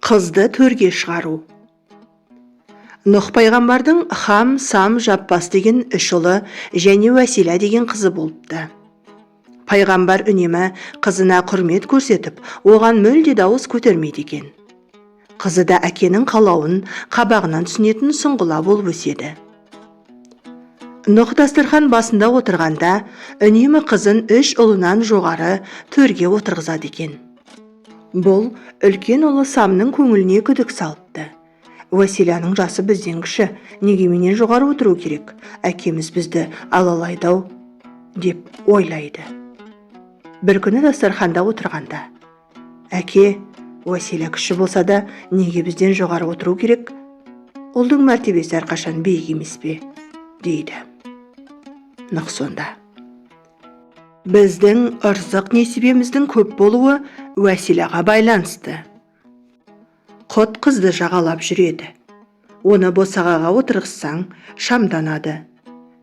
Қызды төрге шығару. Нұх пайғамбардың Хам, Сам, Жаппас деген үш ұлы және Уәсила деген қызы болыпты. Пайғамбар үнемі қызына құрмет көрсетіп, оған мүлде дауыс көтермейді екен. Қызы да әкенің қалауын қабағынан түсінетін сұңғыла болып өседі. Нұх дастархан басында отырғанда, үнемі қызын үш ұлынан жоғары төрге отырғызады екен. Бұл үлкен ұлы Самның көңіліне күдік салыпты. Уәсиланың жасы бізден кіші, неге менен жоғары отыру керек? Әкеміз бізді алалайдау, деп ойлайды. Бір күні дастарханда отырғанда, әке, Уәсила кіші болса да, неге бізден жоғары отыру керек? Ұлдың мәртебесі әрқашан биік емес пе? дейді. Нұх сонда: біздің ырзық несібеміздің көп болуы Уәсилаға байланысты. Құт қызды жағалап жүреді. Оны босағаға отырғызсаң, шамданады.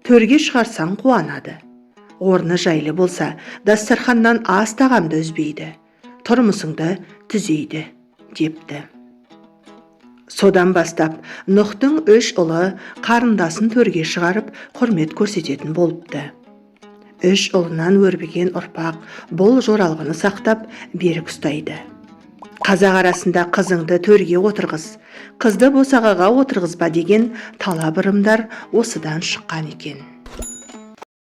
Төрге шығарсаң, қуанады. Орны жайлы болса, дастарханнан ас тағамды үзбейді. Тұрмысыңды түзейді, депті. Содан бастап, Нұхтың үш ұлы қарындасын төрге шығарып, құрмет көрсететін болыпты. Үш ұлынан өрбіген ұрпақ бұл жоралғыны сақтап, берік ұстайды. Қазақ арасында қызыңды төрге отырғыз, қызды босағаға отырғызба деген талап ырымдар осыдан шыққан екен.